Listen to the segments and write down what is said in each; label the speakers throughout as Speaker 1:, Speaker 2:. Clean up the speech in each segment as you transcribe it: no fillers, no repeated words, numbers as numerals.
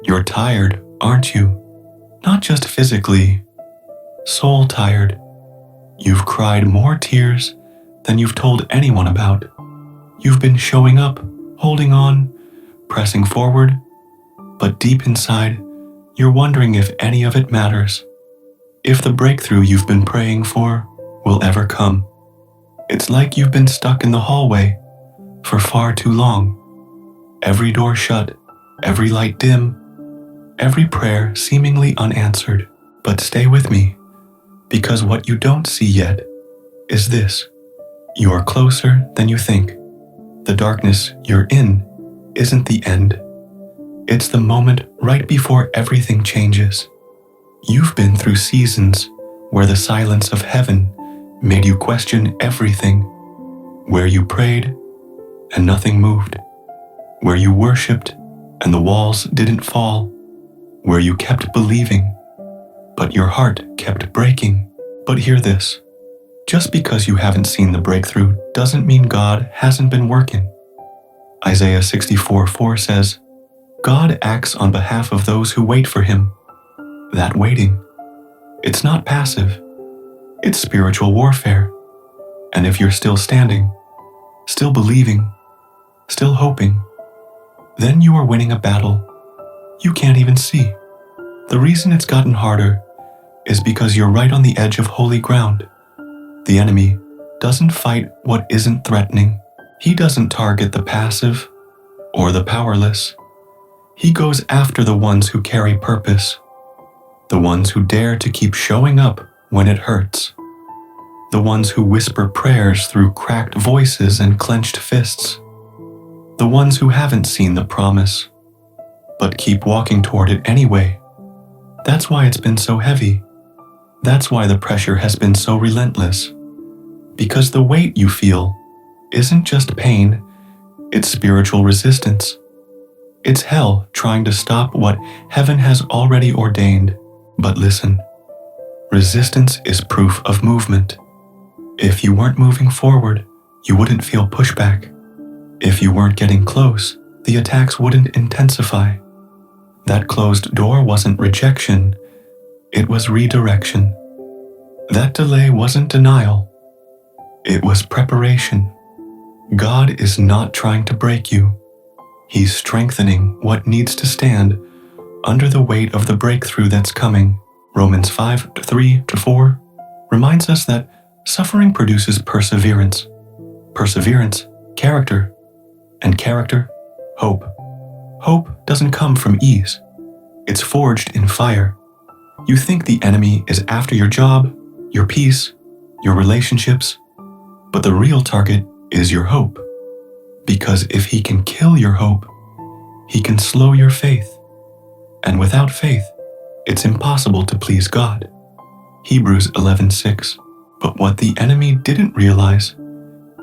Speaker 1: You're tired, aren't you? Not just physically, soul tired. You've cried more tears than you've told anyone about. You've been showing up, holding on, pressing forward, but deep inside, you're wondering if any of it matters. If the breakthrough you've been praying for will ever come. It's like you've been stuck in the hallway for far too long. Every door shut, every light dim, every prayer seemingly unanswered. But stay with me, because what you don't see yet is this. You're closer than you think. The darkness you're in isn't the end. It's the moment right before everything changes. You've been through seasons where the silence of heaven made you question everything, where you prayed and nothing moved, where you worshipped and the walls didn't fall, where you kept believing, but your heart kept breaking. But hear this, just because you haven't seen the breakthrough doesn't mean God hasn't been working. Isaiah 64:4 says, God acts on behalf of those who wait for Him. That waiting, it's not passive, it's spiritual warfare. And if you're still standing, still believing, still hoping, then you are winning a battle you can't even see. The reason it's gotten harder is because you're right on the edge of holy ground. The enemy doesn't fight what isn't threatening. He doesn't target the passive or the powerless. He goes after the ones who carry purpose, the ones who dare to keep showing up when it hurts, the ones who whisper prayers through cracked voices and clenched fists, the ones who haven't seen the promise, but keep walking toward it anyway. That's why it's been so heavy. That's why the pressure has been so relentless. Because the weight you feel isn't just pain, it's spiritual resistance. It's hell trying to stop what heaven has already ordained. But listen, resistance is proof of movement. If you weren't moving forward, you wouldn't feel pushback. If you weren't getting close, the attacks wouldn't intensify. That closed door wasn't rejection, it was redirection. That delay wasn't denial, it was preparation. God is not trying to break you. He's strengthening what needs to stand under the weight of the breakthrough that's coming. Romans 5:3-4 reminds us that suffering produces perseverance. Perseverance, character, and character, hope. Hope doesn't come from ease. It's forged in fire. You think the enemy is after your job, your peace, your relationships, but the real target is your hope. Because if he can kill your hope, he can slow your faith. And without faith, it's impossible to please God. Hebrews 11:6. But what the enemy didn't realize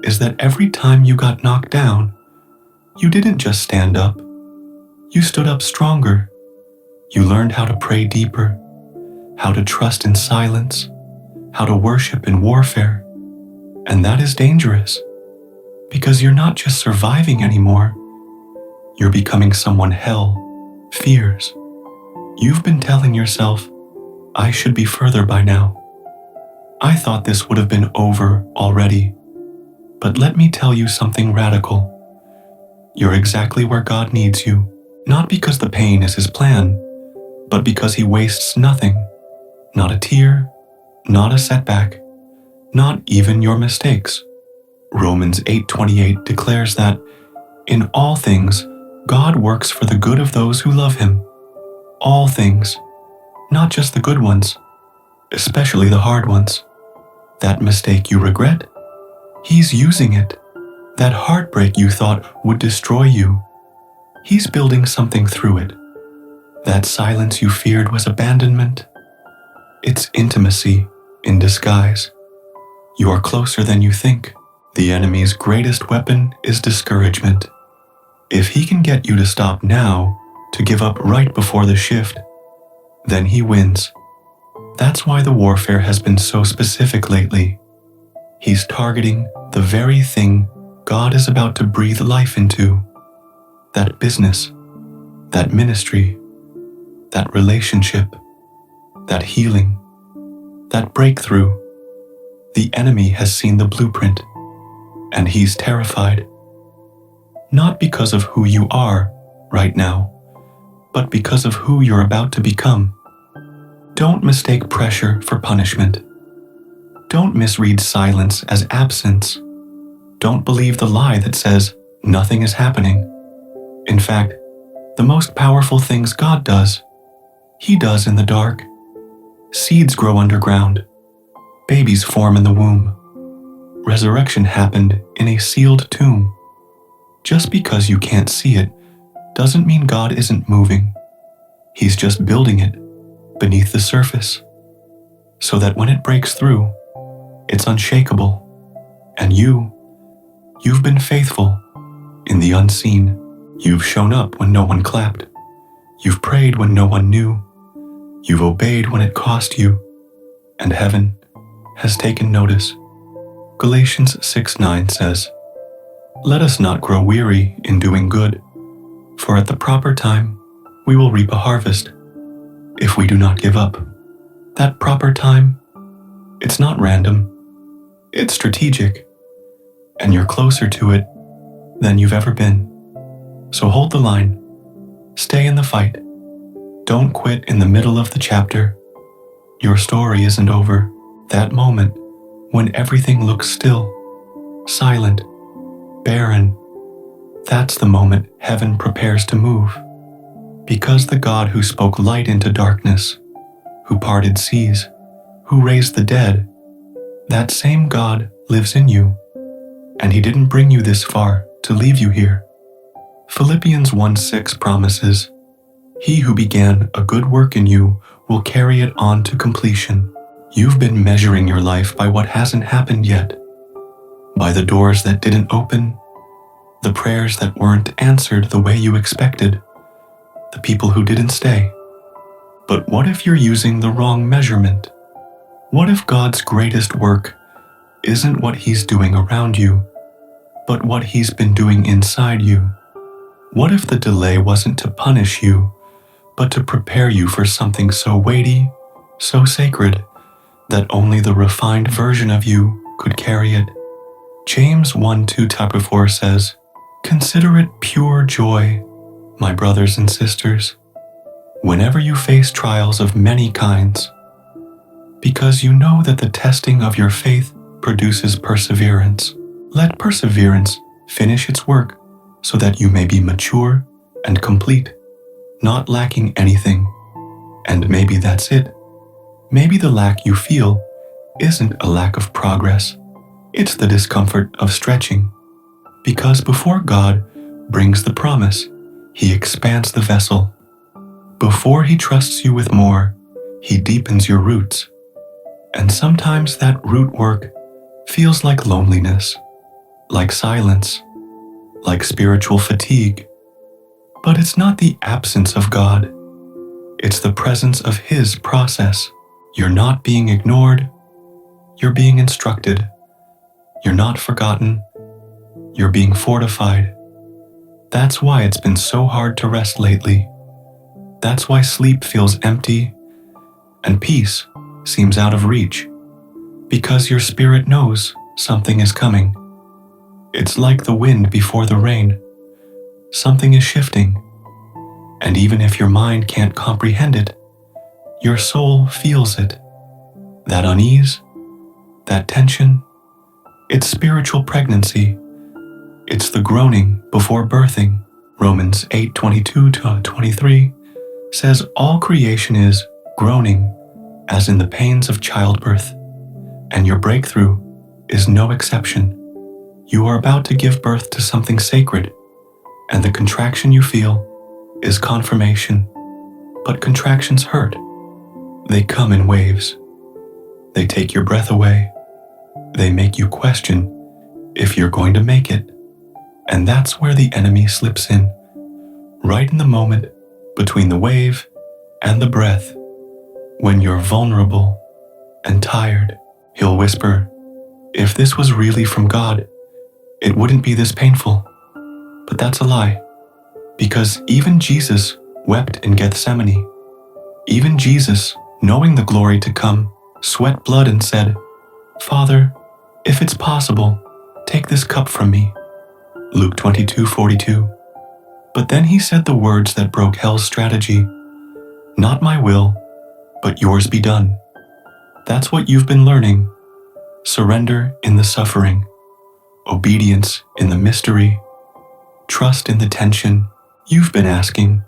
Speaker 1: is that every time you got knocked down, you didn't just stand up. You stood up stronger. You learned how to pray deeper, how to trust in silence, how to worship in warfare. And that is dangerous, because you're not just surviving anymore, you're becoming someone hell fears. You've been telling yourself, I should be further by now. I thought this would have been over already. But let me tell you something radical. You're exactly where God needs you, not because the pain is His plan, but because He wastes nothing, not a tear, not a setback, not even your mistakes. Romans 8:28 declares that, in all things, God works for the good of those who love Him. All things, not just the good ones, especially the hard ones. That mistake you regret, He's using it. That heartbreak you thought would destroy you, He's building something through it. That silence you feared was abandonment, it's intimacy in disguise. You are closer than you think. The enemy's greatest weapon is discouragement. If he can get you to stop now, to give up right before the shift, then he wins. That's why the warfare has been so specific lately. He's targeting the very thing God is about to breathe life into. That business, that ministry, that relationship, that healing, that breakthrough. The enemy has seen the blueprint, and he's terrified. Not because of who you are right now, but because of who you're about to become. Don't mistake pressure for punishment. Don't misread silence as absence. Don't believe the lie that says nothing is happening. In fact, the most powerful things God does, He does in the dark. Seeds grow underground. Babies form in the womb. Resurrection happened in a sealed tomb. Just because you can't see it doesn't mean God isn't moving. He's just building it beneath the surface, so that when it breaks through, it's unshakable. And you've been faithful in the unseen. You've shown up when no one clapped. You've prayed when no one knew. You've obeyed when it cost you. And heaven has taken notice. Galatians 6:9 says, "Let us not grow weary in doing good, for at the proper time we will reap a harvest, if we do not give up." That proper time, it's not random, it's strategic, and you're closer to it than you've ever been. So hold the line, stay in the fight, don't quit in the middle of the chapter. Your story isn't over. That moment when everything looks still, silent, barren, that's the moment heaven prepares to move. Because the God who spoke light into darkness, who parted seas, who raised the dead, that same God lives in you, and He didn't bring you this far to leave you here. Philippians 1:6 promises, "He who began a good work in you will carry it on to completion." You've been measuring your life by what hasn't happened yet, by the doors that didn't open, the prayers that weren't answered the way you expected, the people who didn't stay. But what if you're using the wrong measurement? What if God's greatest work isn't what He's doing around you, but what He's been doing inside you? What if the delay wasn't to punish you, but to prepare you for something so weighty, so sacred, that only the refined version of you could carry it? James 1:2-4 says, "Consider it pure joy, my brothers and sisters, whenever you face trials of many kinds, because you know that the testing of your faith produces perseverance. Let perseverance finish its work so that you may be mature and complete, not lacking anything." And maybe that's it. Maybe the lack you feel isn't a lack of progress. It's the discomfort of stretching. Because before God brings the promise, He expands the vessel. Before He trusts you with more, He deepens your roots. And sometimes that root work feels like loneliness, like silence, like spiritual fatigue. But it's not the absence of God. It's the presence of His process. You're not being ignored. You're being instructed. You're not forgotten. You're being fortified. That's why it's been so hard to rest lately. That's why sleep feels empty and peace seems out of reach. Because your spirit knows something is coming. It's like the wind before the rain. Something is shifting. And even if your mind can't comprehend it, your soul feels it. That unease, that tension, it's spiritual pregnancy. It's the groaning before birthing. Romans 8:22-23 says all creation is groaning, as in the pains of childbirth, and your breakthrough is no exception. You are about to give birth to something sacred, and the contraction you feel is confirmation. But contractions hurt. They come in waves. They take your breath away. They make you question if you're going to make it. And that's where the enemy slips in, right in the moment between the wave and the breath. When you're vulnerable and tired, he'll whisper, "If this was really from God, it wouldn't be this painful." But that's a lie, because even Jesus wept in Gethsemane. Even Jesus, knowing the glory to come, sweat blood and said, "Father, if it's possible, take this cup from me." Luke 22:42. But then he said the words that broke hell's strategy, "Not my will, but yours be done." That's what you've been learning. Surrender in the suffering, obedience in the mystery, trust in the tension. You've been asking,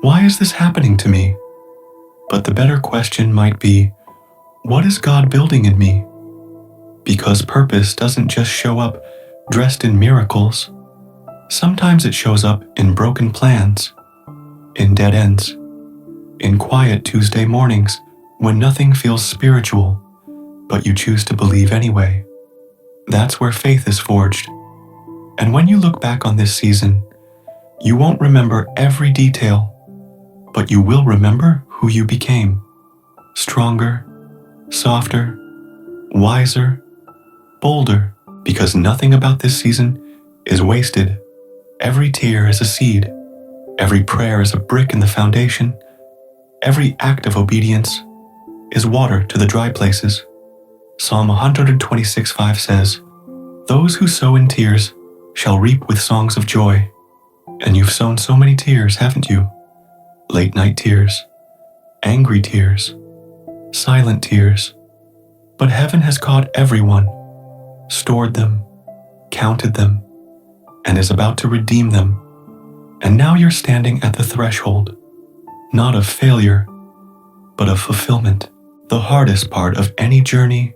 Speaker 1: why is this happening to me? But the better question might be, what is God building in me? Because purpose doesn't just show up dressed in miracles. Sometimes it shows up in broken plans, in dead ends, in quiet Tuesday mornings when nothing feels spiritual, but you choose to believe anyway. That's where faith is forged. And when you look back on this season, you won't remember every detail, but you will remember who you became. Stronger, softer, wiser, bolder, because nothing about this season is wasted. Every tear is a seed. Every prayer is a brick in the foundation. Every act of obedience is water to the dry places. Psalm 126:5 says, "Those who sow in tears shall reap with songs of joy." And you've sown so many tears, haven't you? Late night tears, angry tears, silent tears. But heaven has caught everyone, stored them, counted them, and is about to redeem them. And now you're standing at the threshold, not of failure, but of fulfillment. The hardest part of any journey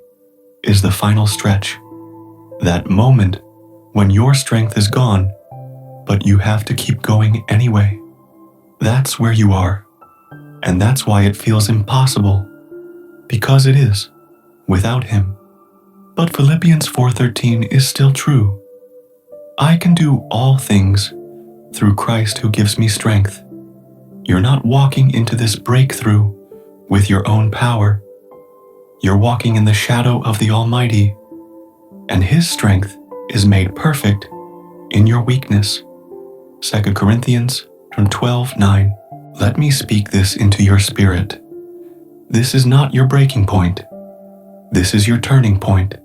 Speaker 1: is the final stretch. That moment when your strength is gone, but you have to keep going anyway. That's where you are, and that's why it feels impossible, because it is, without Him. But Philippians 4:13 is still true. I can do all things through Christ who gives me strength. You're not walking into this breakthrough with your own power. You're walking in the shadow of the Almighty, and His strength is made perfect in your weakness. 2 Corinthians 12:9. Let me speak this into your spirit. This is not your breaking point. This is your turning point.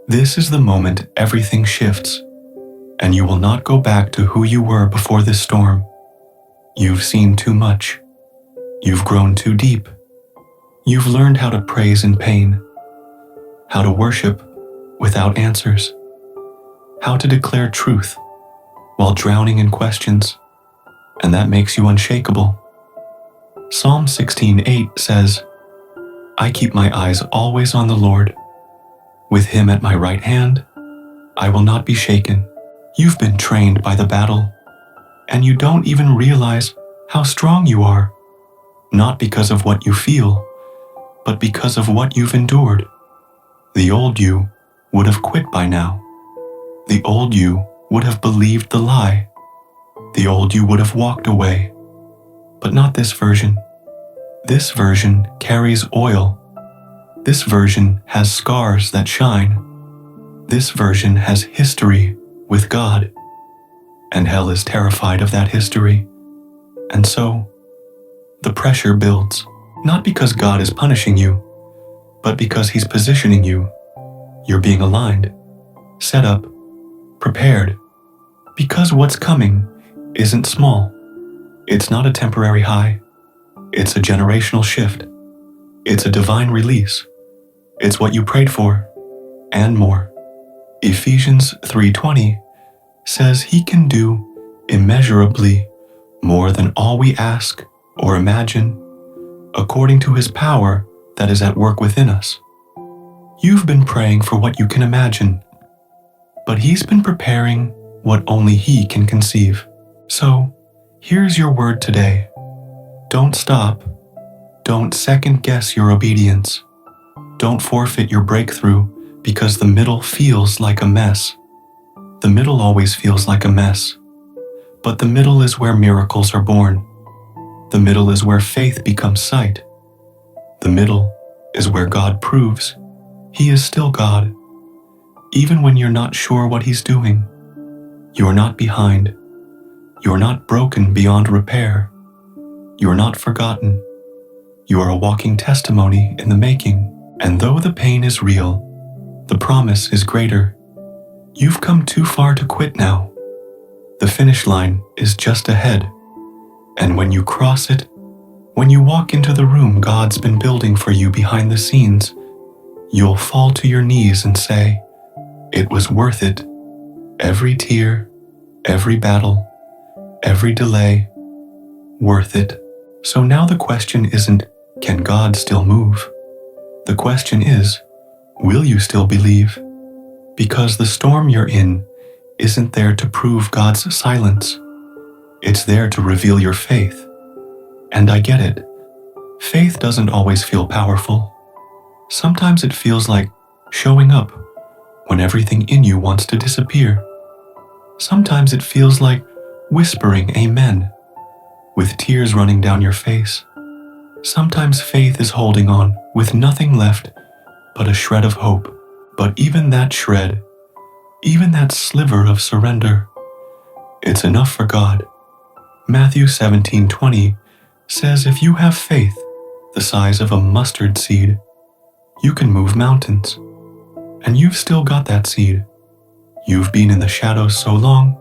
Speaker 1: This is the moment everything shifts, and you will not go back to who you were before this storm. You've seen too much. You've grown too deep. You've learned how to praise in pain, how to worship without answers, how to declare truth while drowning in questions, and that makes you unshakable. Psalm 16:8 says, I keep my eyes always on the Lord. With Him at my right hand, I will not be shaken. You've been trained by the battle, and you don't even realize how strong you are, not because of what you feel, but because of what you've endured. The old you would have quit by now. The old you would have believed the lie. The old you would have walked away. But not this version. This version carries oil. This version has scars that shine. This version has history with God. And hell is terrified of that history. And so, the pressure builds, not because God is punishing you, but because He's positioning you. You're being aligned, set up, prepared, because what's coming isn't small. It's not a temporary high. It's a generational shift. It's a divine release. It's what you prayed for, and more. Ephesians 3:20 says He can do immeasurably more than all we ask or imagine, according to His power that is at work within us. You've been praying for what you can imagine, but He's been preparing what only He can conceive. So, here's your word today. Don't stop. Don't second-guess your obedience. Don't forfeit your breakthrough because the middle feels like a mess. The middle always feels like a mess. But the middle is where miracles are born. The middle is where faith becomes sight. The middle is where God proves He is still God. Even when you're not sure what He's doing, you're not behind. You're not broken beyond repair. You're not forgotten. You are a walking testimony in the making, and though the pain is real, the promise is greater. You've come too far to quit now. The finish line is just ahead, and when you cross it, when you walk into the room God's been building for you behind the scenes, you'll fall to your knees and say, "It was worth it. Every tear, every battle, every delay, worth it." So now the question isn't, can God still move? The question is, will you still believe? Because the storm you're in isn't there to prove God's silence. It's there to reveal your faith. And I get it. Faith doesn't always feel powerful. Sometimes it feels like showing up when everything in you wants to disappear. Sometimes it feels like whispering amen with tears running down your face. Sometimes faith is holding on with nothing left but a shred of hope. But even that shred, even that sliver of surrender, it's enough for God. Matthew 17:20 says if you have faith the size of a mustard seed, you can move mountains. And you've still got that seed. You've been in the shadows so long,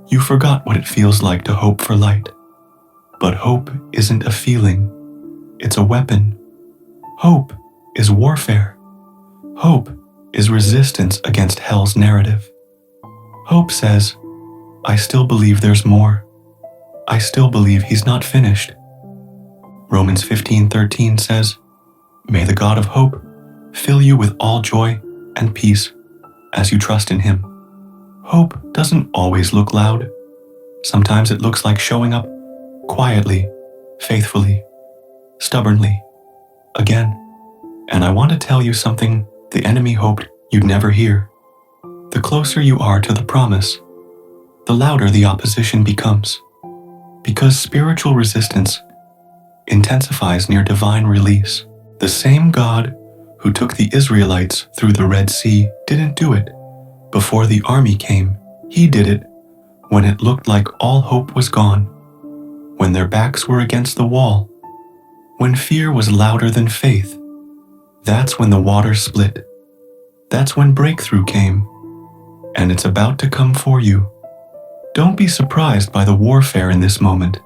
Speaker 1: you forgot what it feels like to hope for light. But hope isn't a feeling, it's a weapon. Hope is warfare. Hope is resistance against hell's narrative. Hope says, I still believe there's more. I still believe he's not finished. Romans 15:13 says, May the God of hope fill you with all joy and peace as you trust in him. Hope doesn't always look loud. Sometimes it looks like showing up quietly, faithfully, stubbornly, again. And I want to tell you something the enemy hoped you'd never hear. The closer you are to the promise, the louder the opposition becomes. Because spiritual resistance intensifies near divine release. The same God who took the Israelites through the Red Sea didn't do it before the army came. He did it when it looked like all hope was gone, when their backs were against the wall, when fear was louder than faith. That's when the water split. That's when breakthrough came. And it's about to come for you. Don't be surprised by the warfare in this moment.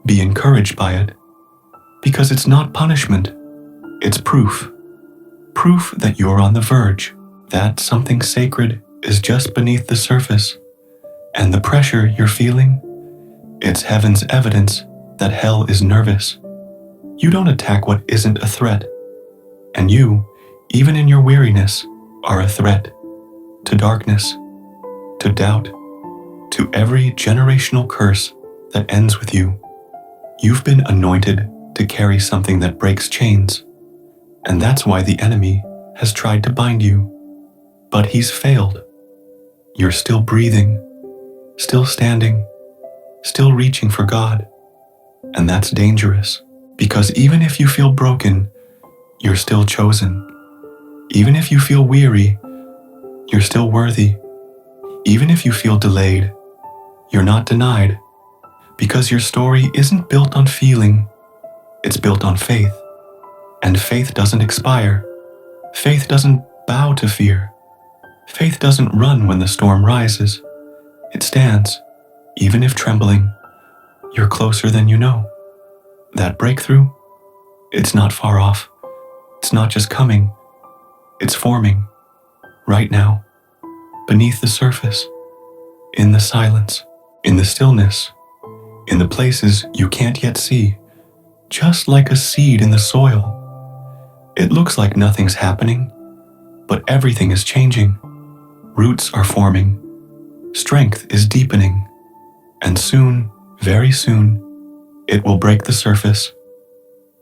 Speaker 1: Be encouraged by it. Because it's not punishment, it's proof. Proof that you're on the verge, that something sacred is just beneath the surface. And the pressure you're feeling, it's heaven's evidence that hell is nervous. You don't attack what isn't a threat. And you, even in your weariness, are a threat to darkness, to doubt, to every generational curse that ends with you. You've been anointed to carry something that breaks chains, and that's why the enemy has tried to bind you. But he's failed. You're still breathing, still standing, still reaching for God. And that's dangerous, because even if you feel broken, you're still chosen. Even if you feel weary, you're still worthy. Even if you feel delayed, you're not denied, because your story isn't built on feeling, it's built on faith. And faith doesn't expire. Faith doesn't bow to fear. Faith doesn't run when the storm rises. It stands, even if trembling. You're closer than you know. That breakthrough, it's not far off. It's not just coming. It's forming, right now, beneath the surface, in the silence, in the stillness, in the places you can't yet see, just like a seed in the soil. It looks like nothing's happening, but everything is changing. Roots are forming, strength is deepening, and soon, very soon, it will break the surface.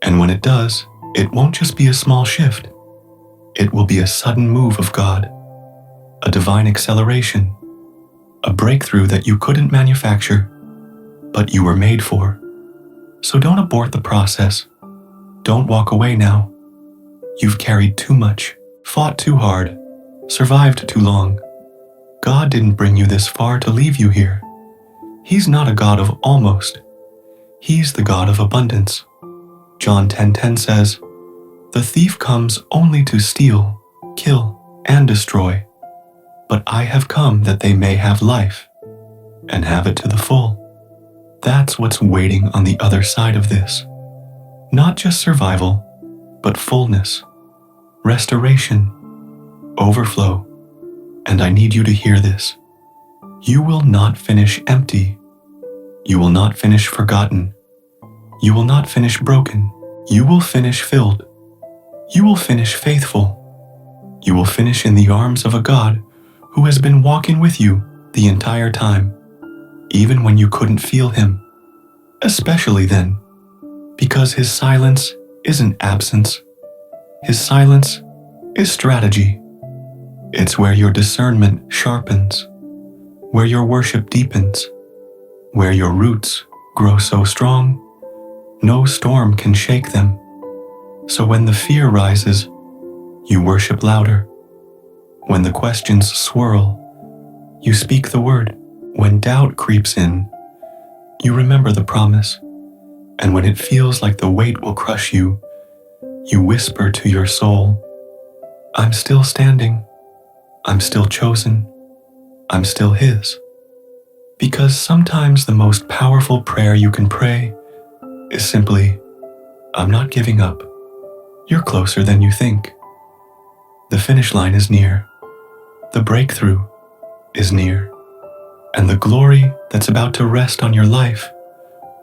Speaker 1: And when it does, it won't just be a small shift. It will be a sudden move of God, a divine acceleration, a breakthrough that you couldn't manufacture, but you were made for. So don't abort the process. Don't walk away now. You've carried too much, fought too hard, survived too long. God didn't bring you this far to leave you here. He's not a God of almost. He's the God of abundance. John 10:10 says, "The thief comes only to steal, kill, and destroy. But I have come that they may have life, and have it to the full." That's what's waiting on the other side of this. Not just survival, but fullness, restoration, overflow. And I need you to hear this. You will not finish empty. You will not finish forgotten. You will not finish broken. You will finish filled. You will finish faithful. You will finish in the arms of a God who has been walking with you the entire time, even when you couldn't feel him, especially then, because his silence isn't absence. His silence is strategy. It's where your discernment sharpens, where your worship deepens, where your roots grow so strong, no storm can shake them. So when the fear rises, you worship louder. When the questions swirl, you speak the word. When doubt creeps in, you remember the promise. And when it feels like the weight will crush you, you whisper to your soul, "I'm still standing. I'm still chosen. I'm still his." Because sometimes the most powerful prayer you can pray is simply, "I'm not giving up. You're closer than you think." The finish line is near. The breakthrough is near. And the glory that's about to rest on your life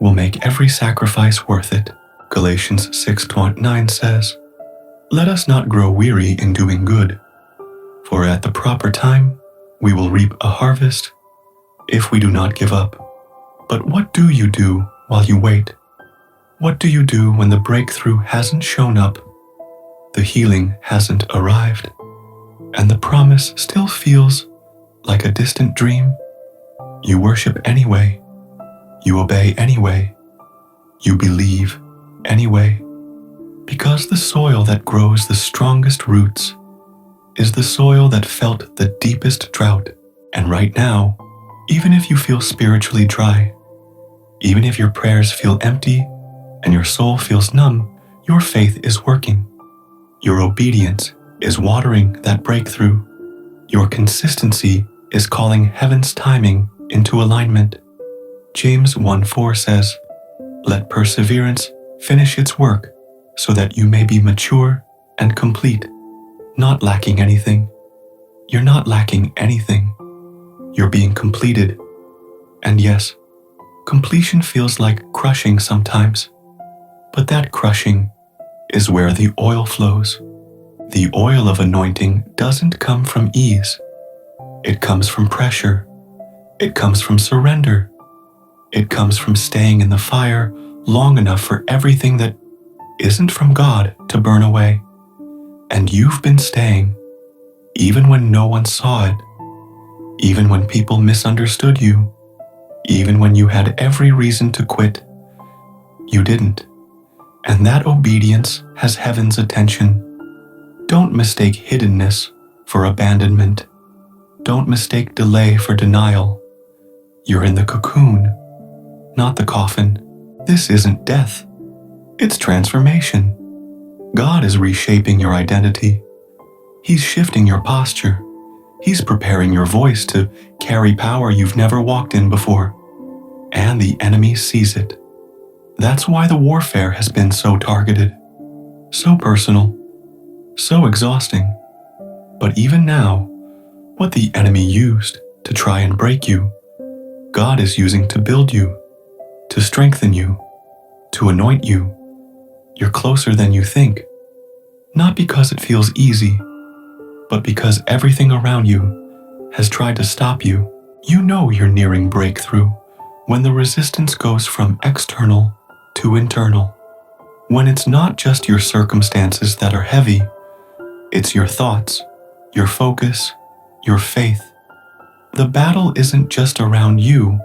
Speaker 1: will make every sacrifice worth it. Galatians 6:9 says, "Let us not grow weary in doing good, for at the proper time we will reap a harvest if we do not give up." But what do you do while you wait? What do you do when the breakthrough hasn't shown up, the healing hasn't arrived, and the promise still feels like a distant dream? You worship anyway. You obey anyway. You believe anyway. Because the soil that grows the strongest roots is the soil that felt the deepest drought. And right now, even if you feel spiritually dry, even if your prayers feel empty and your soul feels numb, your faith is working. Your obedience is watering that breakthrough. Your consistency is calling heaven's timing into alignment. James 1:4 says, "Let perseverance finish its work so that you may be mature and complete, not lacking anything." You're not lacking anything. You're being completed. And yes, completion feels like crushing sometimes, but that crushing is where the oil flows. The oil of anointing doesn't come from ease. It comes from pressure. It comes from surrender. It comes from staying in the fire long enough for everything that isn't from God to burn away. And you've been staying, even when no one saw it, even when people misunderstood you, even when you had every reason to quit. You didn't. And that obedience has heaven's attention. Don't mistake hiddenness for abandonment. Don't mistake delay for denial. You're in the cocoon, not the coffin. This isn't death. It's transformation. God is reshaping your identity. He's shifting your posture. He's preparing your voice to carry power you've never walked in before. And the enemy sees it. That's why the warfare has been so targeted, so personal, so exhausting. But even now, what the enemy used to try and break you, God is using to build you, to strengthen you, to anoint you. You're closer than you think, not because it feels easy, but because everything around you has tried to stop you. You know you're nearing breakthrough when the resistance goes from external to internal. When it's not just your circumstances that are heavy, it's your thoughts, your focus, your faith. The battle isn't just around you,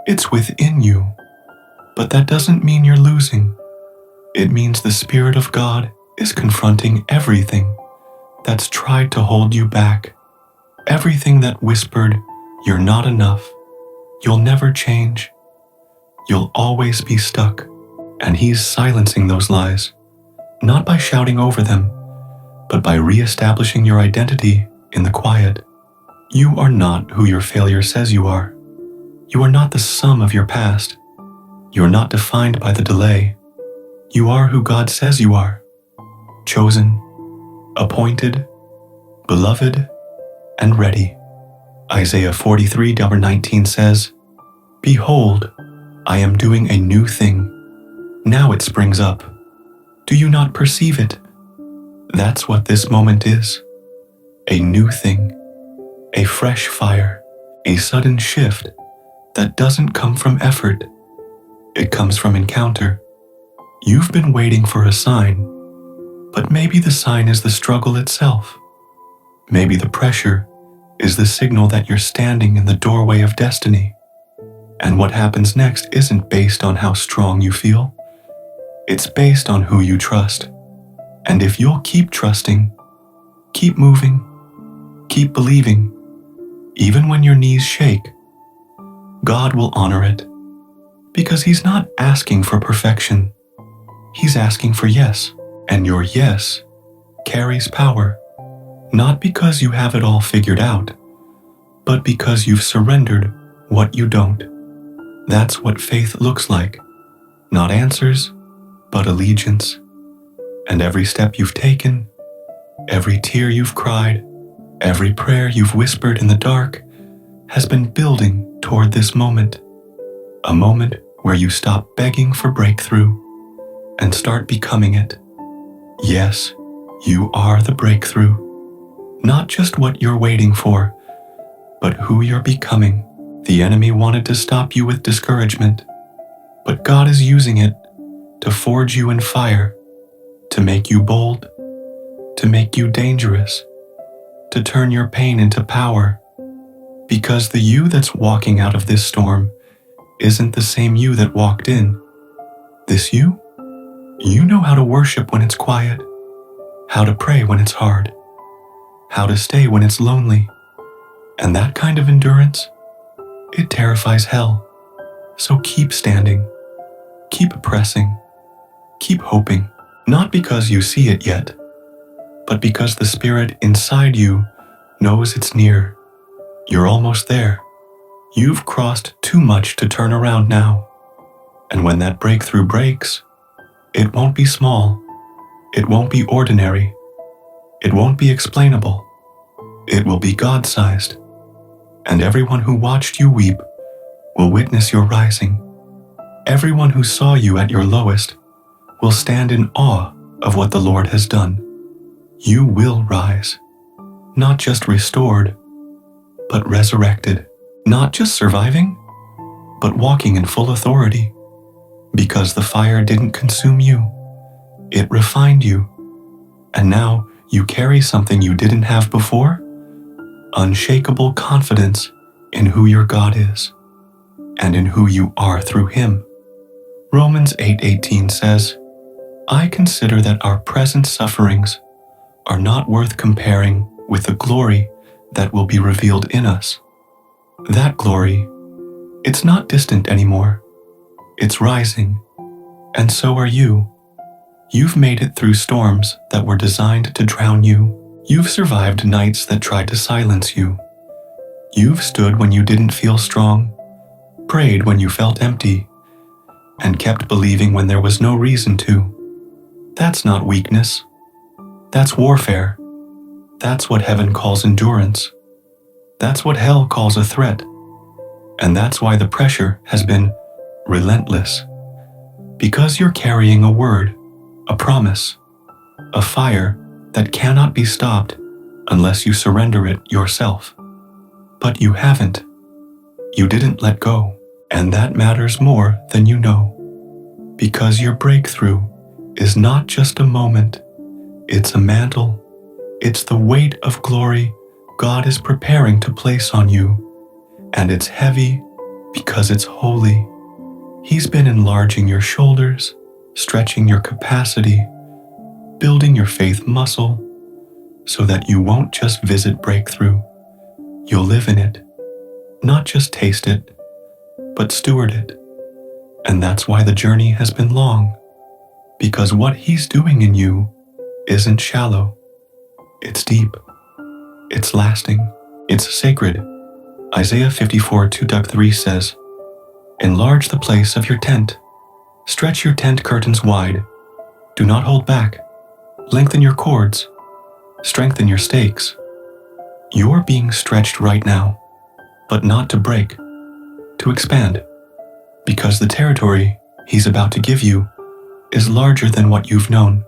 Speaker 1: it's within you. But that doesn't mean you're losing. It means the Spirit of God is confronting everything that's tried to hold you back. Everything that whispered, "You're not enough. You'll never change. You'll always be stuck." And He's silencing those lies, not by shouting over them, but by reestablishing your identity in the quiet. You are not who your failure says you are. You are not the sum of your past. You are not defined by the delay. You are who God says you are. Chosen, appointed, beloved, and ready. Isaiah 43:19 says, "Behold, I am doing a new thing. Now it springs up. Do you not perceive it?" That's what this moment is. A new thing, a fresh fire, a sudden shift that doesn't come from effort. It comes from encounter. You've been waiting for a sign, but maybe the sign is the struggle itself. Maybe the pressure is the signal that you're standing in the doorway of destiny. And what happens next isn't based on how strong you feel. It's based on who you trust. And if you'll keep trusting, keep moving, keep believing, even when your knees shake, God will honor it. Because He's not asking for perfection. He's asking for yes. And your yes carries power. Not because you have it all figured out, but because you've surrendered what you don't. That's what faith looks like. Not answers, but allegiance. And every step you've taken, every tear you've cried, every prayer you've whispered in the dark has been building toward this moment. A moment where you stop begging for breakthrough and start becoming it. Yes, you are the breakthrough. Not just what you're waiting for, but who you're becoming. The enemy wanted to stop you with discouragement, but God is using it to forge you in fire, to make you bold, to make you dangerous, to turn your pain into power. Because the you that's walking out of this storm isn't the same you that walked in. This you know how to worship when it's quiet, how to pray when it's hard, how to stay when it's lonely. And that kind of endurance, it terrifies hell. So keep standing, keep pressing, keep hoping, not because you see it yet, but because the Spirit inside you knows it's near. You're almost there. You've crossed too much to turn around now. And when that breakthrough breaks, it won't be small. It won't be ordinary. It won't be explainable. It will be God-sized. And everyone who watched you weep will witness your rising. Everyone who saw you at your lowest will stand in awe of what the Lord has done. You will rise, not just restored, but resurrected. Not just surviving, but walking in full authority. Because the fire didn't consume you, it refined you. And now you carry something you didn't have before: unshakable confidence in who your God is and in who you are through Him. Romans 8:18 says, "I consider that our present sufferings are not worth comparing with the glory that will be revealed in us." That glory, it's not distant anymore. It's rising. And so are you. You've made it through storms that were designed to drown you. You've survived nights that tried to silence you. You've stood when you didn't feel strong, prayed when you felt empty, and kept believing when there was no reason to. That's not weakness. That's warfare. That's what heaven calls endurance. That's what hell calls a threat. And that's why the pressure has been relentless. Because you're carrying a word, a promise, a fire that cannot be stopped unless you surrender it yourself. But you haven't. You didn't let go. And that matters more than you know. Because your breakthrough is not just a moment. It's a mantle. It's the weight of glory God is preparing to place on you. And it's heavy because it's holy. He's been enlarging your shoulders, stretching your capacity, building your faith muscle, so that you won't just visit breakthrough. You'll live in it. Not just taste it, but steward it. And that's why the journey has been long, because what He's doing in you isn't shallow. It's deep. It's lasting. It's sacred. Isaiah 54:2-3 says, "Enlarge the place of your tent. Stretch your tent curtains wide. Do not hold back. Lengthen your cords. Strengthen your stakes." You're being stretched right now, but not to break, to expand, because the territory He's about to give you is larger than what you've known.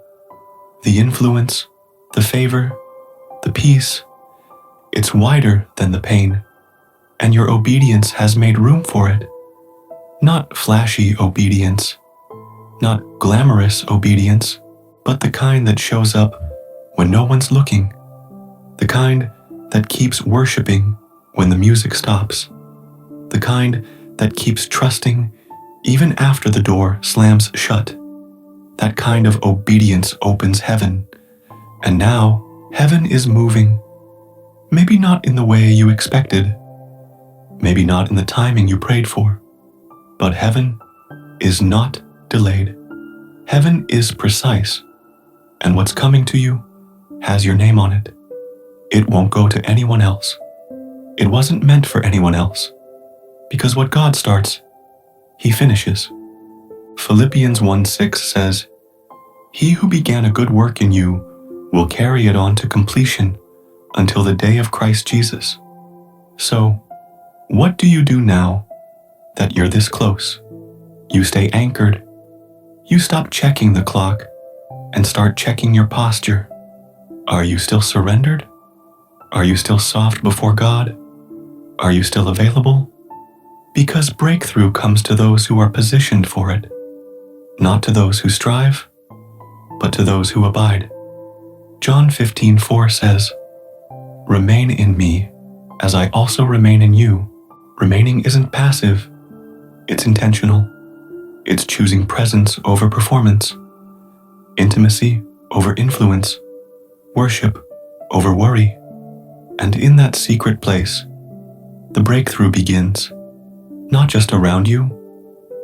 Speaker 1: The influence, the favor, the peace, it's wider than the pain, and your obedience has made room for it. Not flashy obedience, not glamorous obedience, but the kind that shows up when no one's looking, the kind that keeps worshiping when the music stops, the kind that keeps trusting even after the door slams shut. That kind of obedience opens heaven, and now heaven is moving. Maybe not in the way you expected, maybe not in the timing you prayed for, but heaven is not delayed. Heaven is precise, and what's coming to you has your name on it. It won't go to anyone else. It wasn't meant for anyone else, because what God starts, He finishes. Philippians 1:6 says, "He who began a good work in you will carry it on to completion until the day of Christ Jesus." So, what do you do now that you're this close? You stay anchored. You stop checking the clock and start checking your posture. Are you still surrendered? Are you still soft before God? Are you still available? Because breakthrough comes to those who are positioned for it, not to those who strive, but to those who abide. John 15:4 says, "Remain in me, as I also remain in you." Remaining isn't passive, it's intentional. It's choosing presence over performance, intimacy over influence, worship over worry. And in that secret place, the breakthrough begins, not just around you,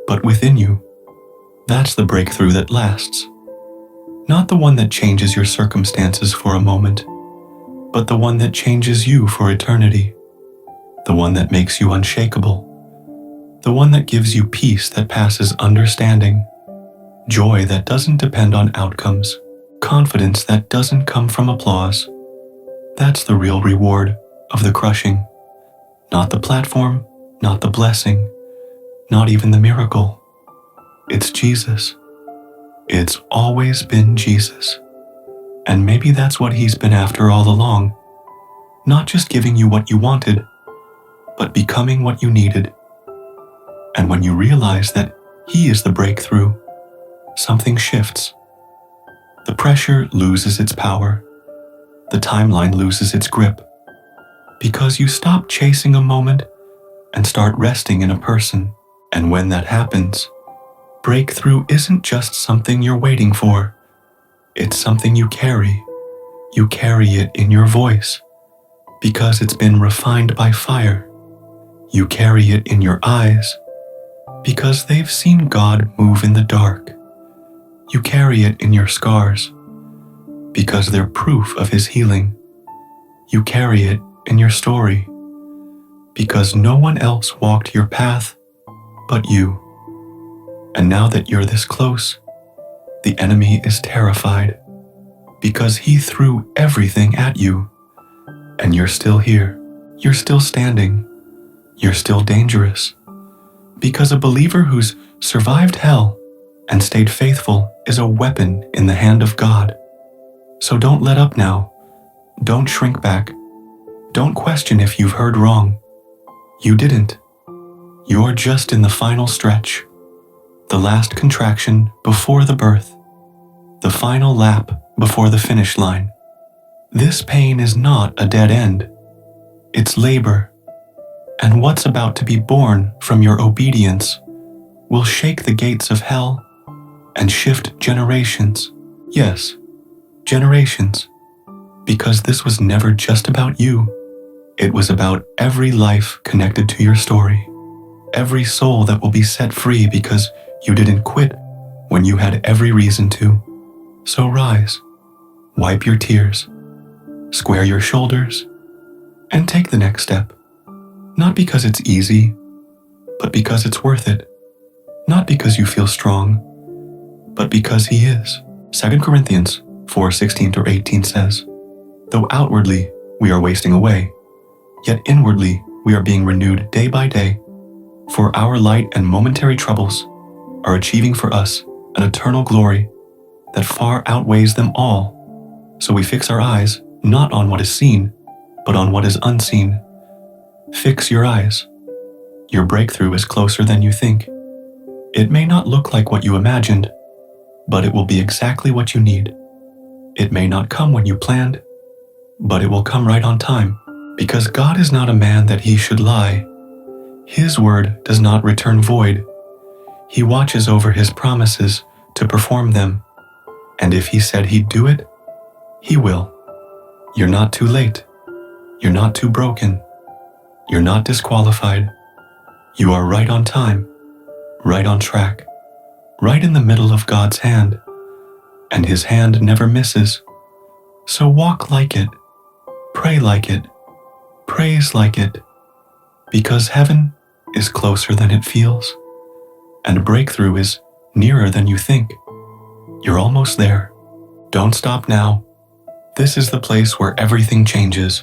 Speaker 1: but within you. That's the breakthrough that lasts. Not the one that changes your circumstances for a moment, but the one that changes you for eternity. The one that makes you unshakable. The one that gives you peace that passes understanding. Joy that doesn't depend on outcomes. Confidence that doesn't come from applause. That's the real reward of the crushing. Not the platform, not the blessing, not even the miracle. It's Jesus. It's always been Jesus. And maybe that's what He's been after all along. Not just giving you what you wanted, but becoming what you needed. And when you realize that He is the breakthrough, something shifts. The pressure loses its power. The timeline loses its grip. Because you stop chasing a moment and start resting in a person. And when that happens, breakthrough isn't just something you're waiting for. It's something you carry. You carry it in your voice because it's been refined by fire. You carry it in your eyes because they've seen God move in the dark. You carry it in your scars because they're proof of His healing. You carry it in your story because no one else walked your path but you. And now that you're this close, the enemy is terrified because he threw everything at you. And you're still here. You're still standing. You're still dangerous. Because a believer who's survived hell and stayed faithful is a weapon in the hand of God. So don't let up now. Don't shrink back. Don't question if you've heard wrong. You didn't. You're just in the final stretch. The last contraction before the birth. The final lap before the finish line. This pain is not a dead end. It's labor. And what's about to be born from your obedience will shake the gates of hell and shift generations. Yes, generations. Because this was never just about you. It was about every life connected to your story. Every soul that will be set free because You didn't quit when you had every reason to. So rise, wipe your tears, square your shoulders, and take the next step. Not because it's easy, but because it's worth it. Not because you feel strong, but because He is. 2 Corinthians 4:16-18 says, "Though outwardly we are wasting away, yet inwardly we are being renewed day by day. For our light and momentary troubles are achieving for us an eternal glory that far outweighs them all. So we fix our eyes not on what is seen, but on what is unseen." Fix your eyes. Your breakthrough is closer than you think. It may not look like what you imagined, but it will be exactly what you need. It may not come when you planned, but it will come right on time, because God is not a man that He should lie. His word does not return void. He watches over His promises to perform them, and if He said He'd do it, He will. You're not too late. You're not too broken. You're not disqualified. You are right on time, right on track, right in the middle of God's hand, and His hand never misses. So walk like it, pray like it, praise like it, because heaven is closer than it feels, and breakthrough is nearer than you think. You're almost there. Don't stop now. This is the place where everything changes.